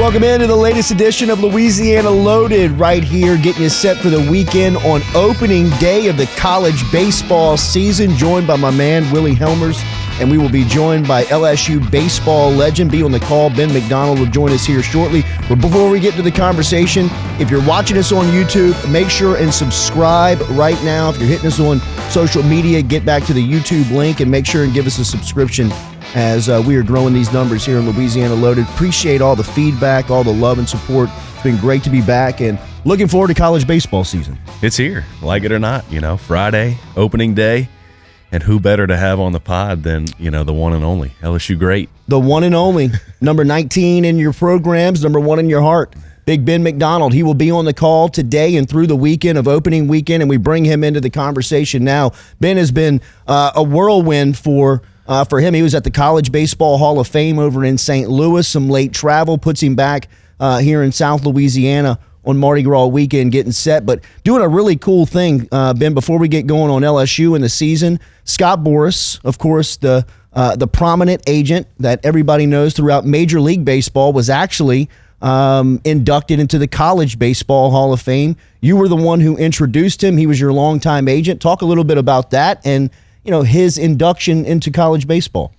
Welcome into the latest edition of Louisiana Loaded right here, getting you set for the weekend on opening day of the college baseball season, joined by my man, Willie Helmers, and we will be joined by LSU baseball legend. Be on the call. Ben McDonald will join us here shortly. But before we get to the conversation, if you're watching us on YouTube, make sure and subscribe right now. If you're hitting us on social media, get back to the YouTube link and make sure and give us a subscription as we are growing these numbers here in Louisiana Loaded. Appreciate all the feedback, all the love and support. It's been great to be back and looking forward to college baseball season. It's here, like it or not, Friday, opening day, and who better to have on the pod than, the one and only LSU great. The one and only, number 19 in your programs, number 1 in your heart, Big Ben McDonald. He will be on the call today and through the weekend of opening weekend, and we bring him into the conversation now. Ben has been a whirlwind for him. He was at the College Baseball Hall of Fame over in St. Louis. Some late travel puts him back here in South Louisiana on Mardi Gras weekend getting set, but doing a really cool thing, Ben, before we get going on LSU in the season. Scott Boras, of course, the prominent agent that everybody knows throughout Major League Baseball, was actually inducted into the College Baseball Hall of Fame. You were the one who introduced him. He was your longtime agent. Talk a little bit about that and his induction into college baseball.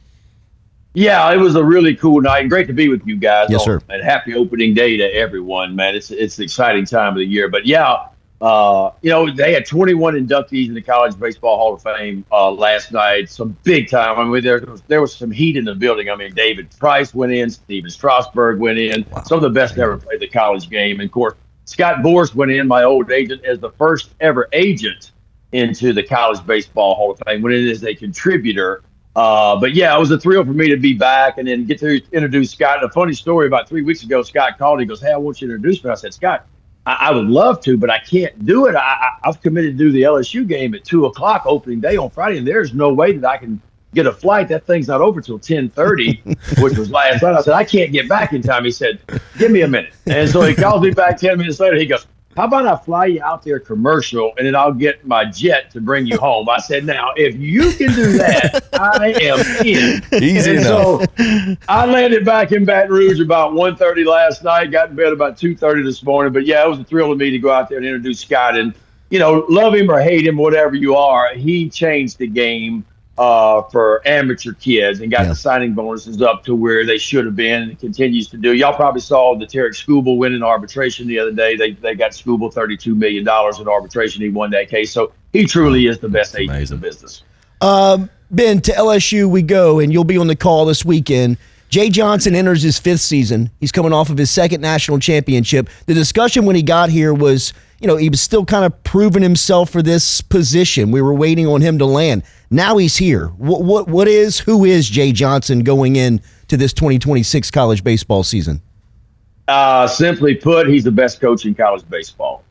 Yeah, it was a really cool night. Great to be with you guys. Yes, sir. And happy opening day to everyone, man. It's an exciting time of the year. But yeah, they had 21 inductees in the College Baseball Hall of Fame last night. Some big time. I mean, there was some heat in the building. I mean, David Price went in, Steven Strasburg went in. Wow. Some of the best ever played the college game. And of course, Scott Boras went in, my old agent, as the first ever agent into the College Baseball Hall of Fame, when it is a contributor. But yeah, it was a thrill for me to be back and then get to introduce Scott. And a funny story, about 3 weeks ago, Scott called. He goes, "Hey, I want you to introduce me." I said, "Scott, I would love to, but I can't do it. I've committed to do the LSU game at 2:00 opening day on Friday, and there's no way that I can get a flight. That thing's not over till 10:30, which was last night." I said, "I can't get back in time." He said, "Give me a minute." And so he calls me back 10 minutes later. He goes, "How about I fly you out there commercial and then I'll get my jet to bring you home?" I said, "Now, if you can do that, I am in." Easy enough. So I landed back in Baton Rouge about 1:30 last night, got in bed about 2:30 this morning. But yeah, it was a thrill to me to go out there and introduce Scott. And, love him or hate him, whatever you are, he changed the game for amateur kids and got the signing bonuses up to where they should have been, and it continues to do. Y'all probably saw the Tarek Skubal winning arbitration the other day. They got Skubal $32 million in arbitration. He won that case. So he truly is the best agent in the business. Ben, to LSU we go, and you'll be on the call this weekend. Jay Johnson enters his 5th season. He's coming off of his 2nd national championship. The discussion when he got here was, he was still kind of proving himself for this position. We were waiting on him to land. Now he's here. Who is Jay Johnson going in to this 2026 college baseball season? Simply put, he's the best coach in college baseball.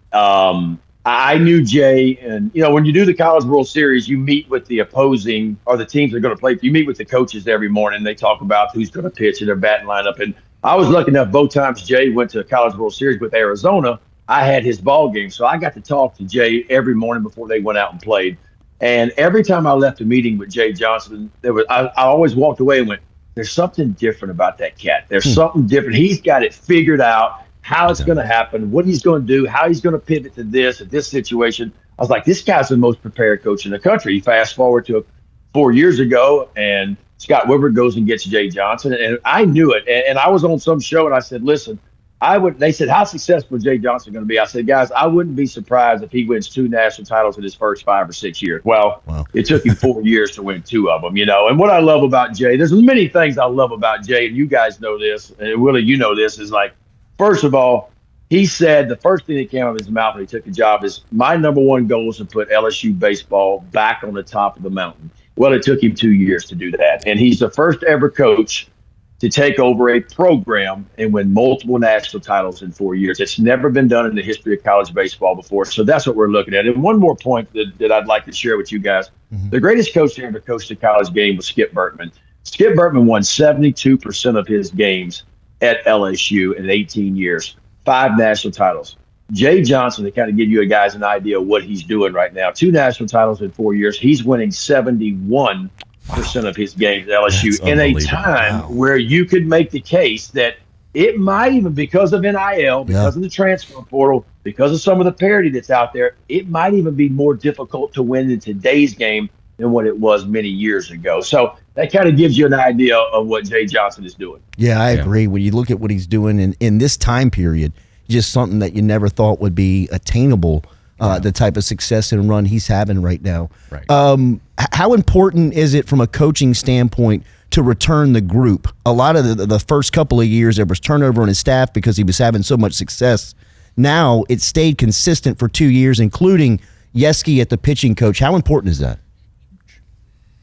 I knew Jay, and when you do the College World Series, you meet with the opposing or the teams that are going to play. You meet with the coaches every morning. They talk about who's going to pitch and their batting lineup. And I was lucky enough both times Jay went to the College World Series with Arizona, I had his ball game, so I got to talk to Jay every morning before they went out and played. And every time I left a meeting with Jay Johnson, I always walked away and went, "There's something different about that cat. There's something different. He's got it figured out, how it's going to happen, what he's going to do, how he's going to pivot to this at this situation." I was like, this guy's the most prepared coach in the country. You fast forward to 4 years ago, and Scott Weber goes and gets Jay Johnson, and I knew it. And I was on some show, and I said, "Listen, they said, how successful is Jay Johnson going to be?" I said, "Guys, I wouldn't be surprised if he wins 2 national titles in his first 5 or 6 years." Well, It took him 4 years to win 2 of them, And what I love about Jay, there's many things I love about Jay, and you guys know this, and Willie, you know this, is like, first of all, he said the first thing that came out of his mouth when he took the job is, "My number one goal is to put LSU baseball back on the top of the mountain." Well, it took him 2 years to do that. And he's the first ever coach to take over a program and win multiple national titles in 4 years. It's never been done in the history of college baseball before. So that's what we're looking at. And one more point that I'd like to share with you guys. Mm-hmm. The greatest coach to ever coach the college game was Skip Bertman. Skip Bertman won 72% of his games at LSU in 18 years, 5 national titles. Jay Johnson, to kind of give you guys an idea of what he's doing right now, 2 national titles in 4 years. He's winning 71% of his games at LSU in a time where you could make the case that it might even, because of NIL, because of the transfer portal, because of some of the parity that's out there, it might even be more difficult to win in today's game than what it was many years ago. So that kind of gives you an idea of what Jay Johnson is doing. Yeah, I agree. When you look at what he's doing in this time period, just something that you never thought would be attainable, the type of success and run he's having right now. Right. How important is it from a coaching standpoint to return the group? A lot of the first couple of years, there was turnover on his staff because he was having so much success. Now it stayed consistent for 2 years, including Yeski at the pitching coach. How important is that?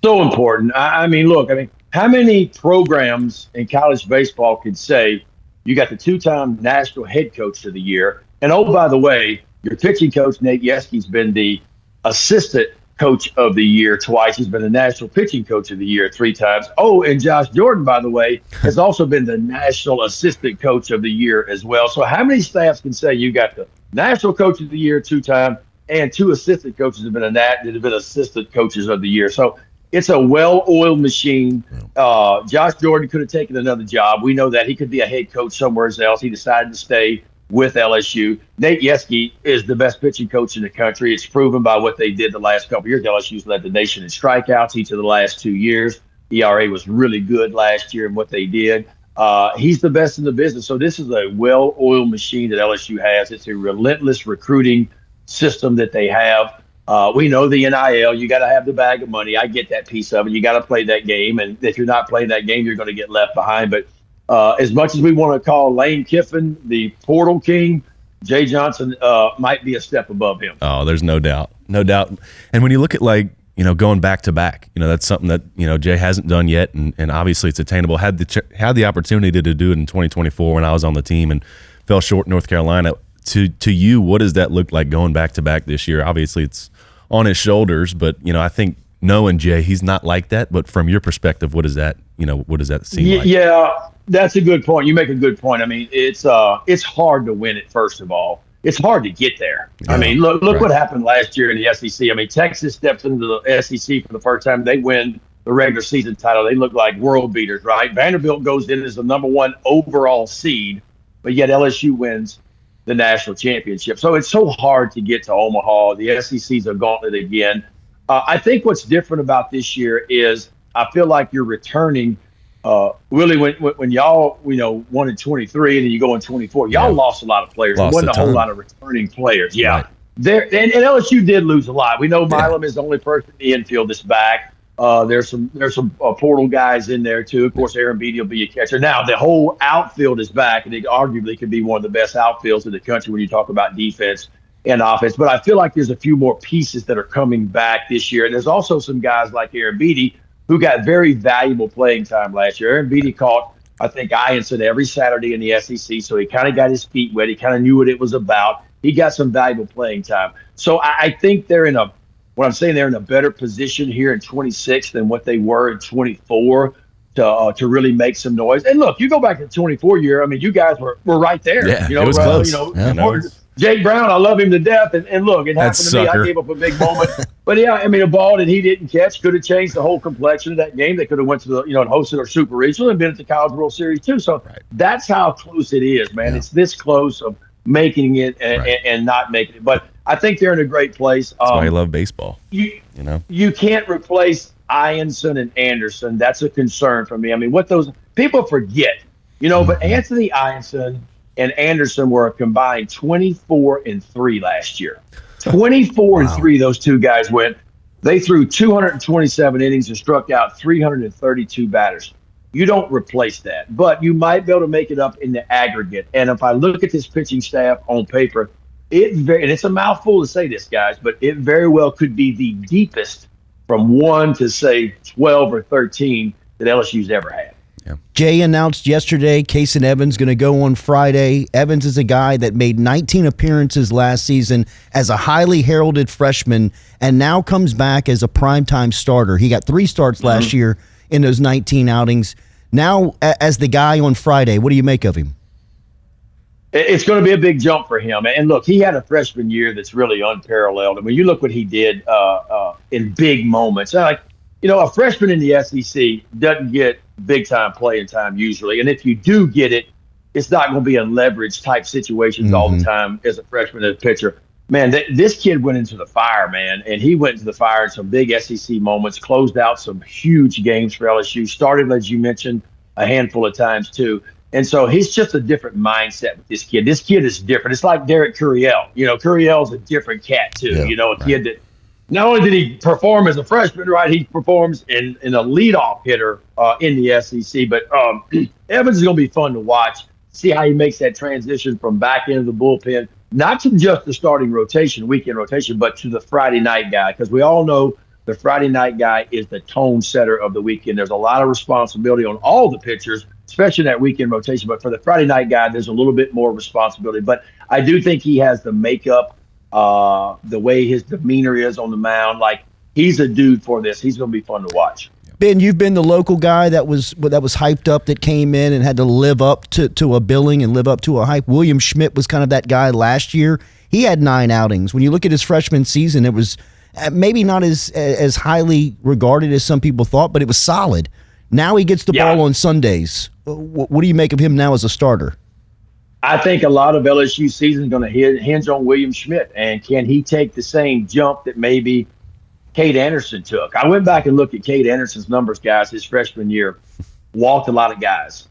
So important. I mean, look, how many programs in college baseball could say you got the 2-time national head coach of the year? And oh, by the way, your pitching coach, Nate Yeski's been the assistant coach of the year twice. He's been the national pitching coach of the year 3 times. Oh, and Josh Jordan, by the way, has also been the national assistant coach of the year as well. So how many staffs can say you got the national coach of the year 2 times and 2 assistant coaches that have been assistant coaches of the year? So it's a well-oiled machine. Josh Jordan could have taken another job. We know that. He could be a head coach somewhere else. He decided to stay with LSU. Nate Yeski is the best pitching coach in the country. It's proven by what they did the last couple of years. LSU's led the nation in strikeouts each of the last 2 years. ERA was really good last year in what they did. He's the best in the business. So this is a well-oiled machine that LSU has. It's a relentless recruiting system that they have. We know the NIL, you got to have the bag of money. I get that piece of it. You got to play that game. And if you're not playing that game, you're going to get left behind. But as much as we want to call Lane Kiffin the portal king, Jay Johnson might be a step above him. Oh, there's no doubt. No doubt. And when you look at, going back to back, that's something that, Jay hasn't done yet. And obviously it's attainable. Had the opportunity to do it in 2024 when I was on the team and fell short in North Carolina. To you, what does that look like going back to back this year? Obviously it's on his shoulders, but, I think knowing Jay, he's not like that. But from your perspective, what does that seem like? Yeah, that's a good point. You make a good point. It's hard to win it, first of all. It's hard to get there. Yeah, look right. What happened last year in the SEC. Texas steps into the SEC for the first time. They win the regular season title. They look like world beaters, right? Vanderbilt goes in as the number 1 overall seed, but yet LSU wins the national championship. So it's so hard to get to Omaha. The SEC's a gauntlet again. I think what's different about this year is I feel like you're returning. Really, when y'all, 1 in 23 and then you go in 24, y'all lost a lot of players. There wasn't a whole lot of returning players. Yeah. Right. And LSU did lose a lot. We know Milm is the only person in the infield that's back. There's some portal guys in there too. Of course, Aaron Beatty will be a catcher. Now the whole outfield is back, and it arguably could be one of the best outfields in the country when you talk about defense and offense. But I feel like there's a few more pieces that are coming back this year, and there's also some guys like Aaron Beatty who got very valuable playing time last year. Aaron Beatty caught, I think, Ianson every Saturday in the SEC, so he kind of got his feet wet. He kind of knew what it was about. He got some valuable playing time. So I think they're in a better position here in 26 than what they were in 24 to really make some noise. And look, you go back to the 24 year, you guys were right there. Yeah, it was close. Jake Brown, I love him to death. And look, it happened to me. I gave up a big moment. But yeah, a ball that he didn't catch could have changed the whole complexion of that game. They could have went to the, and hosted our Super Regional and been at the College World Series too. So that's how close it is, man. Yeah. It's this close of making it and not making it. But I think they're in a great place. That's why I love baseball. You can't replace Ianson and Anderson. That's a concern for me. What those people forget, but Anthony Ianson and Anderson were a combined 24-3 last year. 24-3, those two guys went. They threw 227 innings and struck out 332 batters. You don't replace that, but you might be able to make it up in the aggregate. And if I look at this pitching staff on paper, and it's a mouthful to say this, guys, but it very well could be the deepest from 1 to, say, 12 or 13 that LSU's ever had. Yeah. Jay announced yesterday Kason Evans going to go on Friday. Evans is a guy that made 19 appearances last season as a highly heralded freshman and now comes back as a primetime starter. He got 3 starts last year in those 19 outings. Now, as the guy on Friday, what do you make of him? It's going to be a big jump for him. And look, he had a freshman year that's really unparalleled. You look what he did in big moments. A freshman in the SEC doesn't get big-time playing time usually. And if you do get it, it's not going to be a leverage type situations all the time as a freshman and a pitcher. Man, this kid went into the fire, man, and he went into the fire in some big SEC moments, closed out some huge games for LSU, started, as you mentioned, a handful of times too. And so he's just a different mindset with this kid. This kid is different. It's like Derek Curiel. Curiel's a different cat too. A kid that not only did he perform as a freshman, right, he performs in a leadoff hitter in the SEC. But Evans is going to be fun to watch, see how he makes that transition from back into the bullpen, not to just the starting rotation, weekend rotation, but to the Friday night guy, because we all know the Friday night guy is the tone setter of the weekend. There's a lot of responsibility on all the pitchers, especially in that weekend rotation. But for the Friday night guy, there's a little bit more responsibility. But I do think he has the makeup, the way his demeanor is on the mound. Like, he's a dude for this. He's going to be fun to watch. Ben, you've been the local guy that was hyped up, that came in and had to live up to a billing and live up to a hype. William Schmidt was kind of that guy last year. He had 9 outings. When you look at his freshman season, it was maybe not as highly regarded as some people thought, but it was solid. Now he gets the ball on Sundays. What do you make of him now as a starter? I think a lot of LSU season is going to hinge on William Schmidt, and can he take the same jump that maybe Cade Anderson took? I went back and looked at Cade Anderson's numbers, guys, his freshman year. Walked a lot of guys.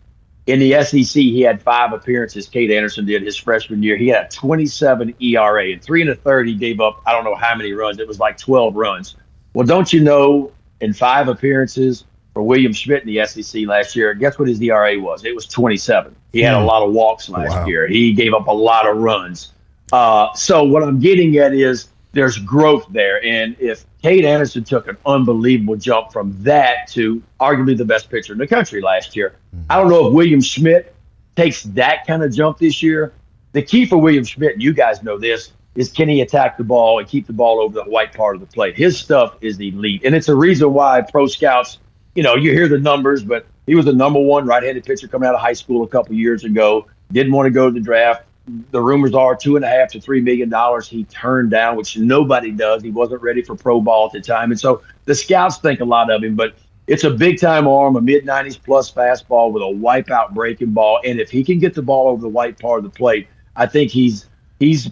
In the SEC, he had 5 appearances, Cade Anderson did, his freshman year. He had a 27 ERA. In 3 1/3, he gave up, I don't know how many runs. It was like 12 runs. Well, don't you know, in 5 appearances for William Schmidt in the SEC last year, guess what his ERA was? It was 27. He had a lot of walks last year. He gave up a lot of runs. So what I'm getting at is there's growth there. And if Cade Anderson took an unbelievable jump from that to arguably the best pitcher in the country last year, I don't know if William Schmidt takes that kind of jump this year. The key for William Schmidt, and you guys know this, is can he attack the ball and keep the ball over the white part of the plate? His stuff is elite. And it's a reason why pro scouts, you hear the numbers, but he was the number 1 right-handed pitcher coming out of high school a couple years ago. Didn't want to go to the draft. The rumors are $2.5 to $3 million he turned down, which nobody does. He wasn't ready for pro ball at the time. And so the scouts think a lot of him, but it's a big-time arm, a mid-90s plus fastball with a wipeout breaking ball. And if he can get the ball over the white part of the plate, I think he's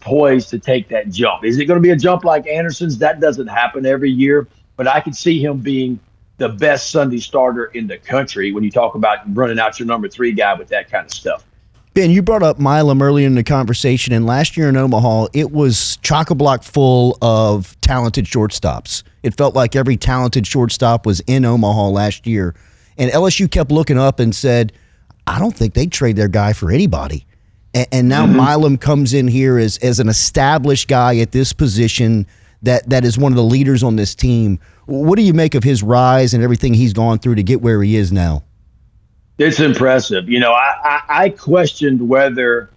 poised to take that jump. Is it going to be a jump like Anderson's? That doesn't happen every year, but I could see him being the best Sunday starter in the country when you talk about running out your number 3 guy with that kind of stuff. Ben, you brought up Milm earlier in the conversation, and last year in Omaha, it was chock-a-block full of talented shortstops. It felt like every talented shortstop was in Omaha last year, and LSU kept looking up and said, I don't think they'd trade their guy for anybody. And now Milm comes in here as an established guy at this position that is one of the leaders on this team. What do you make of his rise and everything he's gone through to get where he is now? It's impressive. I questioned whether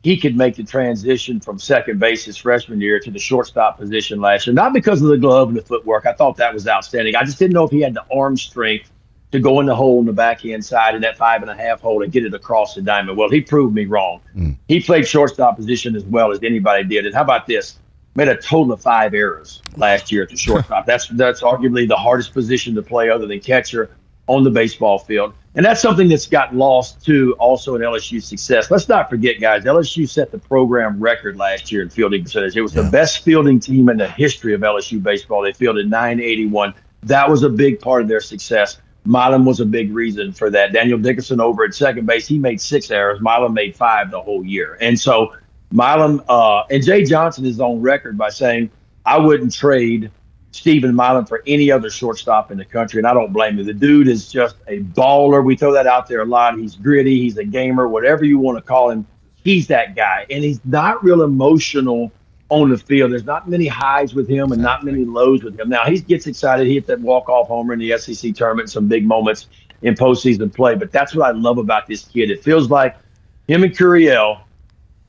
he could make the transition from second base his freshman year to the shortstop position last year. Not because of the glove and the footwork. I thought that was outstanding. I just didn't know if he had the arm strength to go in the hole on the backhand side in that 5.5 hole and get it across the diamond. Well, he proved me wrong. He played shortstop position as well as anybody did. And how about this? Made a total of 5 errors last year at the shortstop. That's arguably the hardest position to play other than catcher on the baseball field. And that's something that's got lost, too, also in LSU's success. Let's not forget, guys, LSU set the program record last year in fielding percentage. It was the best fielding team in the history of LSU baseball. They fielded 981. That was a big part of their success. Milm was a big reason for that. Daniel Dickerson over at second base, he made 6 errors. Milm made 5 the whole year. And so Milm and Jay Johnson is on record by saying, I wouldn't trade Stephen Milm for any other shortstop in the country, and I don't blame him. The dude is just a baller. We throw that out there a lot. He's gritty. He's a gamer, whatever you want to call him. He's that guy, and he's not real emotional on the field. There's not many highs with him and not many lows with him. Now, he gets excited. He hit that walk-off homer in the SEC tournament, some big moments in postseason play, but that's what I love about this kid. It feels like him and Curiel,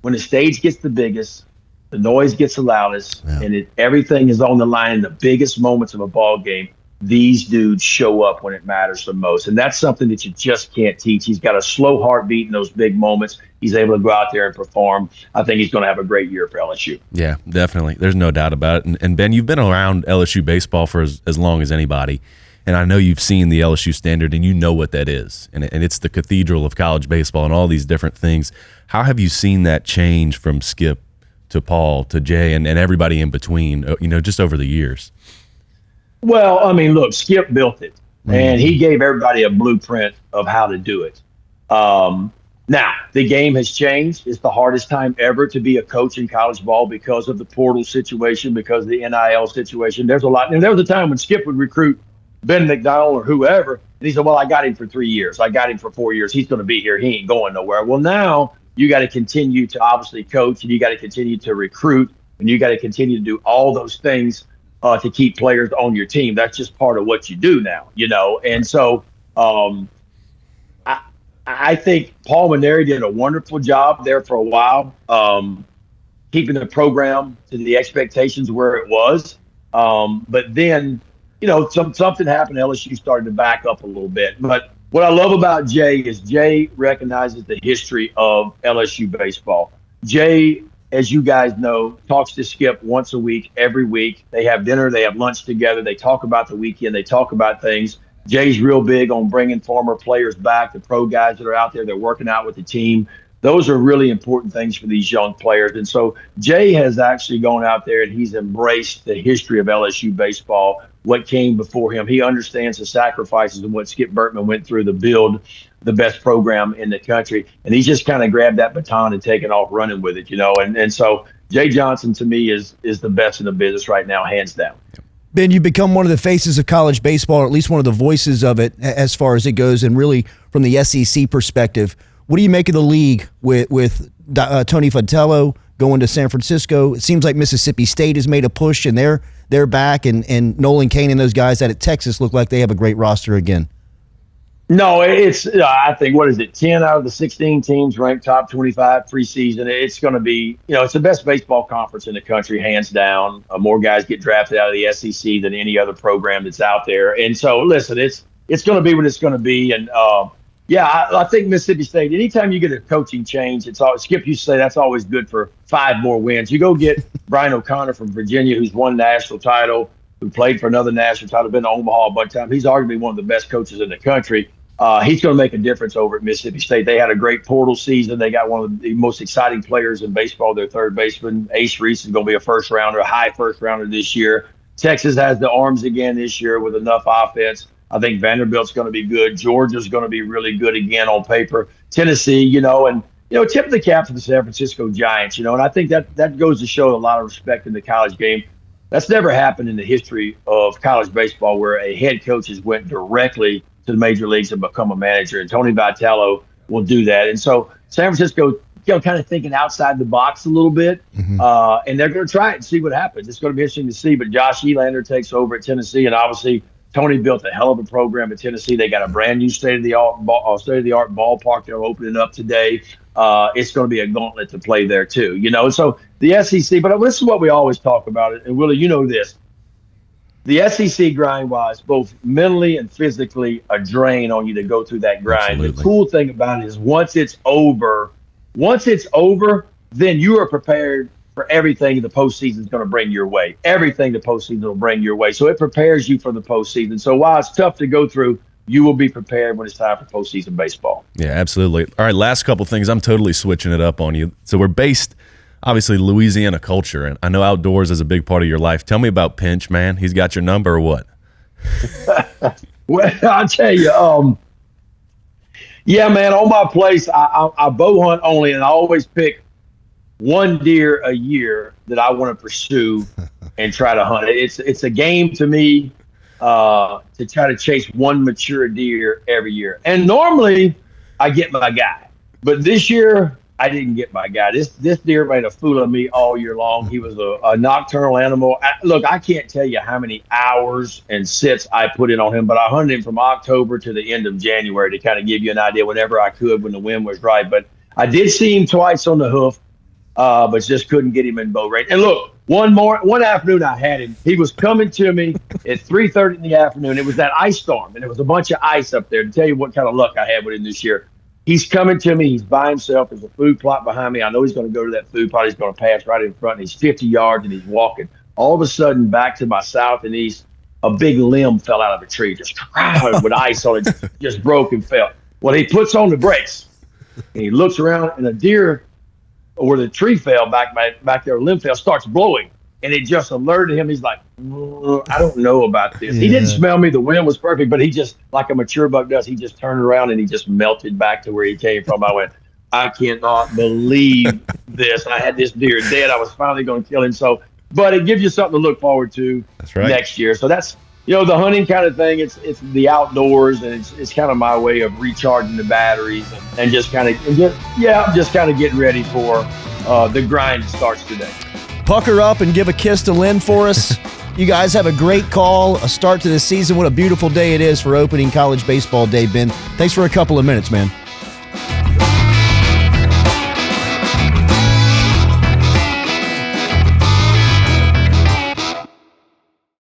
when the stage gets the biggest, the noise gets the loudest, and everything is on the line in the biggest moments of a ball game, these dudes show up when it matters the most. And that's something that you just can't teach. He's got a slow heartbeat in those big moments. He's able to go out there and perform. I think he's going to have a great year for LSU. Yeah, definitely. There's no doubt about it. And Ben, you've been around LSU baseball for as long as anybody. And I know you've seen the LSU standard and you know what that is. And it's the cathedral of college baseball and all these different things. How have you seen that change from Skip to Paul to Jay and everybody in between, just over the years? Well, I mean, look, Skip built it, and he gave everybody a blueprint of how to do it. Now, the game has changed. It's the hardest time ever to be a coach in college ball because of the portal situation, because of the NIL situation. There's a lot. And there was a time when Skip would recruit Ben McDonald or whoever, and he said, well, I got him for 3 years. I got him for 4 years. He's going to be here. He ain't going nowhere. Well, now you got to continue to obviously coach, and you got to continue to recruit, and you got to continue to do all those things to keep players on your team. That's just part of what you do now, And so I think Paul Maneri did a wonderful job there for a while, keeping the program to the expectations where it was. But then, something happened. LSU started to back up a little bit. But what I love about Jay is Jay recognizes the history of LSU baseball. Jay, as you guys know, talks to Skip once a week, every week. They have dinner, they have lunch together. They talk about the weekend. They talk about things. Jay's real big on bringing former players back, the pro guys that are out there. They're working out with the team. Those are really important things for these young players. And so Jay has actually gone out there and he's embraced the history of LSU baseball, what came before him. He understands the sacrifices and what Skip Bertman went through to build the best program in the country. And he's just kind of grabbed that baton and taken off running with it, And so Jay Johnson, to me, is the best in the business right now, hands down. Ben, you've become one of the faces of college baseball, or at least one of the voices of it as far as it goes, and really from the SEC perspective. What do you make of the league with Tony Vitello going to San Francisco? It seems like Mississippi State has made a push, and they're back, and Nolan Cain and those guys out at Texas look like they have a great roster again. No, it's I think, 10 out of the 16 teams ranked top 25 preseason. It's going to be, it's the best baseball conference in the country, hands down. More guys get drafted out of the SEC than any other program that's out there. And so, listen, it's going to be what it's going to be. And, I think Mississippi State, anytime you get a coaching change, it's always, Skip used to say that's always good for 5 more wins. You go get Brian O'Connor from Virginia, who's won national title, who played for another national title, been to Omaha a bunch of times. He's arguably one of the best coaches in the country. He's going to make a difference over at Mississippi State. They had a great portal season. They got one of the most exciting players in baseball, their third baseman. Ace Reese is going to be a first-rounder, a high first-rounder this year. Texas has the arms again this year with enough offense. I think Vanderbilt's going to be good. Georgia's going to be really good again on paper. Tennessee, tip of the cap to the San Francisco Giants, and I think that goes to show a lot of respect in the college game. That's never happened in the history of college baseball where a head coach has went directly to the major leagues and become a manager. And Tony Vitello will do that. And so San Francisco, kind of thinking outside the box a little bit. And they're going to try it and see what happens. It's going to be interesting to see. But Josh Elander takes over at Tennessee. And obviously, Tony built a hell of a program at Tennessee. They got a brand new state-of-the-art ballpark they're opening up today. It's going to be a gauntlet to play there, too. So the SEC, but this is what we always talk about. And Willie, you know this. The SEC grind-wise, both mentally and physically, a drain on you to go through that grind. Absolutely. The cool thing about it is once it's over, then you are prepared for everything the postseason is going to bring your way. Everything the postseason will bring your way. So it prepares you for the postseason. So while it's tough to go through, you will be prepared when it's time for postseason baseball. Yeah, absolutely. All right, last couple things. I'm totally switching it up on you. So we're based – obviously, Louisiana culture, and I know outdoors is a big part of your life. Tell me about Pinch, man. He's got your number or what? Well, I'll tell you, man, on my place, I bow hunt only, and I always pick one deer a year that I want to pursue and try to hunt. It's a game to me to try to chase one mature deer every year. And normally, I get my guy. But this year, I didn't get my guy. This deer made a fool of me all year long. He was a nocturnal animal. Look, I can't tell you how many hours and sits I put in on him, but I hunted him from October to the end of January to kind of give you an idea whenever I could when the wind was right. But I did see him twice on the hoof, but just couldn't get him in bow range. And look, one afternoon I had him. He was coming to me at 3:30 in the afternoon. It was that ice storm, and there was a bunch of ice up there. To tell you what kind of luck I had with him this year. He's coming to me. He's by himself. There's a food plot behind me. I know he's going to go to that food plot. He's going to pass right in front. And he's 50 yards, and he's walking. All of a sudden, back to my south and east, a big limb fell out of a tree, just with ice on it, just broke and fell. Well, he puts on the brakes and he looks around, and a deer where the tree fell back there, limb fell, starts blowing. And it just alerted him. He's like, I don't know about this. He didn't smell me. The wind was perfect, but he just, like a mature buck does, he just turned around and he just melted back to where he came from. I went, I cannot believe this. I had this deer dead. I was finally going to kill him. So, but it gives you something to look forward to next year. So that's, the hunting kind of thing. It's the outdoors, and it's kind of my way of recharging the batteries and just kind of getting ready for the grind that starts today. Pucker up and give a kiss to Lynn for us. You guys have a great call, a start to the season. What a beautiful day it is for opening college baseball day, Ben. Thanks for a couple of minutes, man.